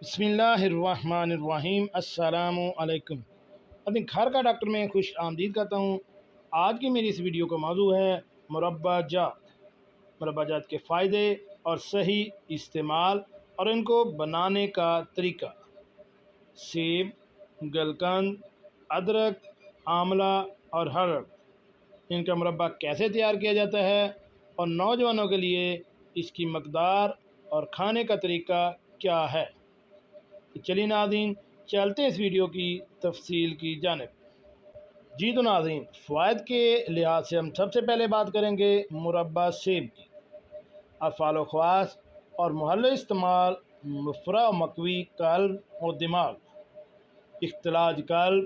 بسم اللہ الرحمن الرحیم السلام علیکم۔ اپنے گھر کا ڈاکٹر میں خوش آمدید کرتا ہوں۔ آج کی میری اس ویڈیو کا موضوع ہے مربع جات۔ مربع جات کے فائدے اور صحیح استعمال اور ان کو بنانے کا طریقہ۔ سیب، گلقند، ادرک، آملہ اور ہرڑ، ان کا مربع کیسے تیار کیا جاتا ہے اور نوجوانوں کے لیے اس کی مقدار اور کھانے کا طریقہ کیا ہے۔ چلیے ناظرین، چلتے ہیں اس ویڈیو کی تفصیل کی جانب۔ جی تو ناظرین، فوائد کے لحاظ سے ہم سب سے پہلے بات کریں گے مربع سیب کی۔ افعال و خواص اور محلل استعمال: مفرح و مقوی قلب اور دماغ۔ اختلاج قلب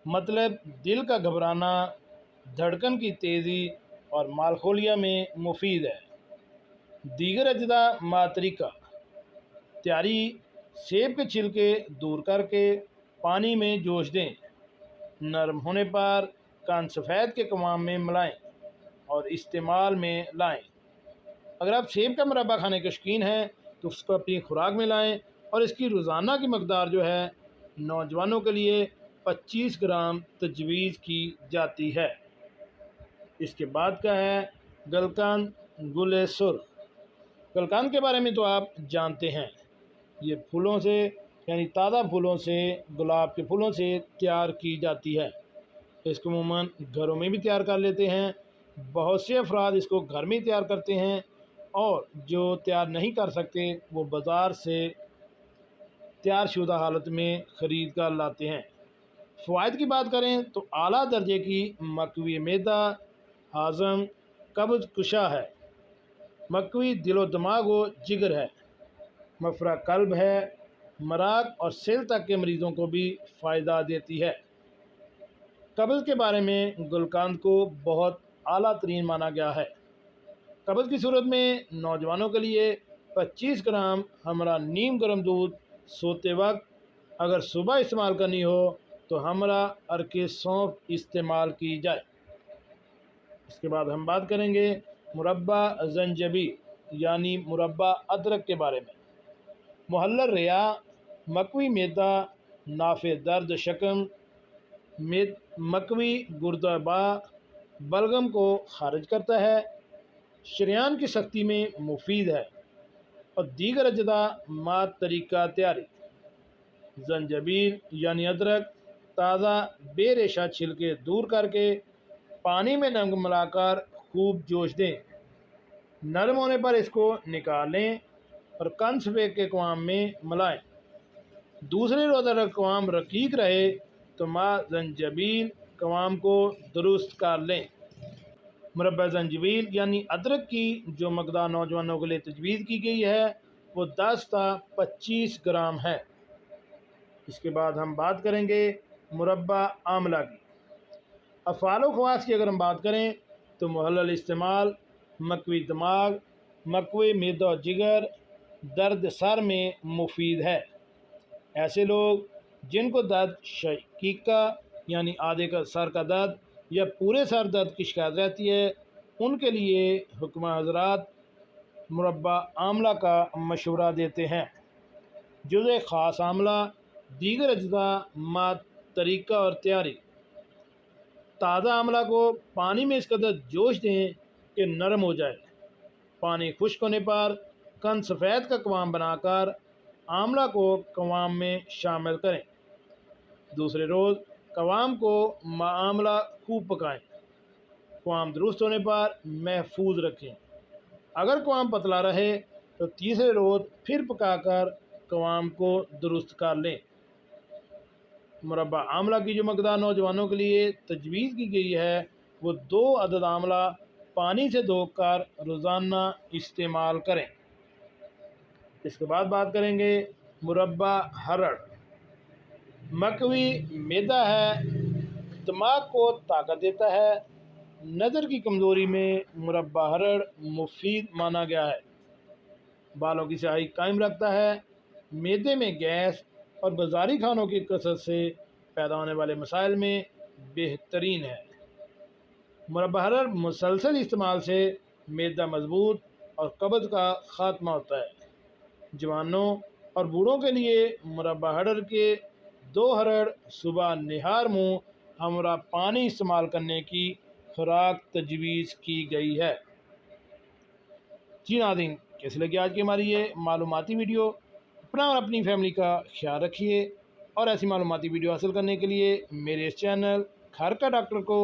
مطلب دل کا گھبرانا، دھڑکن کی تیزی اور مالخولیہ میں مفید ہے۔ دیگر اجزاء ما طریقہ: تیاری: سیب کے چھلکے دور کر کے پانی میں جوش دیں، نرم ہونے پر کان سفید کے قوام میں ملائیں اور استعمال میں لائیں۔ اگر آپ سیب کا مربع کھانے کے شوقین ہیں تو اس کو اپنی خوراک میں لائیں، اور اس کی روزانہ کی مقدار جو ہے نوجوانوں کے لیے 25 گرام تجویز کی جاتی ہے۔ اس کے بعد کا ہے گلقند گل سرخ۔ گلقند کے بارے میں تو آپ جانتے ہیں، یہ پھولوں سے یعنی تازہ پھولوں سے، گلاب کے پھولوں سے تیار کی جاتی ہے۔ اس کو عموماً گھروں میں بھی تیار کر لیتے ہیں۔ بہت سے افراد اس کو گھر میں تیار کرتے ہیں، اور جو تیار نہیں کر سکتے وہ بازار سے تیار شدہ حالت میں خرید کر لاتے ہیں۔ فوائد کی بات کریں تو اعلیٰ درجے کی مقوی معدہ، ہاضم، قبض کشا ہے، مقوی دل و دماغ و جگر ہے، مفرح قلب ہے، مراق اور سل تک کے مریضوں کو بھی فائدہ دیتی ہے۔ قبض کے بارے میں گلقند کو بہت اعلیٰ ترین مانا گیا ہے۔ قبض کی صورت میں نوجوانوں کے لیے 25 گرام ہمراہ نیم گرم دودھ سوتے وقت، اگر صبح استعمال کرنی ہو تو ہمراہ عرق سونف استعمال کی جائے۔ اس کے بعد ہم بات کریں گے مربع زنجبیل یعنی مربع ادرک کے بارے میں۔ محلل ریا، مقوی معدہ، نافع درد شکم، مقوی گردہ با، بلغم کو خارج کرتا ہے، شریان کی سختی میں مفید ہے، اور دیگر اجزاء ما طریقہ تیاری: زنجبیل یعنی ادرک تازہ بے ریشہ چھلکے دور کر کے پانی میں نمک ملا کر خوب جوش دیں، نرم ہونے پر اس کو نکال لیں اور کن سفید کے قوام میں ملائیں۔ دوسرے روز اگر قوام رقیق رہے تو ماء زنجبیل قوام کو درست کر لیں۔ مربع زنجبیل یعنی ادرک کی جو مقدار نوجوانوں کے لیے تجویز کی گئی ہے وہ 10 تا 25 گرام ہے۔ اس کے بعد ہم بات کریں گے مربع آملہ کی۔ افعال و خواص کی اگر ہم بات کریں تو محلل استعمال: مقوی دماغ، مقوی معدہ و جگر، درد سر میں مفید ہے۔ ایسے لوگ جن کو درد شقیقہ یعنی آدھے کا سر کا درد یا پورے سر درد کی شکایت رہتی ہے، ان کے لیے حکمہ حضرات مربع آملہ کا مشورہ دیتے ہیں۔ جزء خاص آملہ، دیگر اجزاء ما طریقہ اور تیاری: تازہ آملہ کو پانی میں اس قدر جوش دیں کہ نرم ہو جائے، پانی خشک ہونے پر کن سفید کا قوام بنا کر آملہ کو قوام میں شامل کریں۔ دوسرے روز قوام کو آملہ خوب پکائیں، قوام درست ہونے پر محفوظ رکھیں۔ اگر قوام پتلا رہے تو تیسرے روز پھر پکا کر قوام کو درست کر لیں۔ مربع آملہ کی جو مقدار نوجوانوں کے لیے تجویز کی گئی ہے وہ 2 عدد آملہ پانی سے دھو کر روزانہ استعمال کریں۔ اس کے بعد بات کریں گے مربع ہرڑ۔ مقوی معدہ ہے، دماغ کو طاقت دیتا ہے، نظر کی کمزوری میں مربع ہرڑ مفید مانا گیا ہے، بالوں کی سیاہی قائم رکھتا ہے، معدے میں گیس اور بازاری کھانوں کی کثرت سے پیدا ہونے والے مسائل میں بہترین ہے۔ مربع ہرڑ مسلسل استعمال سے معدہ مضبوط اور قبض کا خاتمہ ہوتا ہے۔ جوانوں، اور بوڑھوں کے لیے مربع ہرڑ کے 2 ہرڑ صبح نہار منہ ہمراہ پانی استعمال کرنے کی خوراک تجویز کی گئی ہے۔ جی ناظرین، کیسے لگی آج کی ہماری یہ معلوماتی ویڈیو؟ اپنا اور اپنی فیملی کا خیال رکھیے، اور ایسی معلوماتی ویڈیو حاصل کرنے کے لیے میرے اس چینل گھر کا ڈاکٹر کو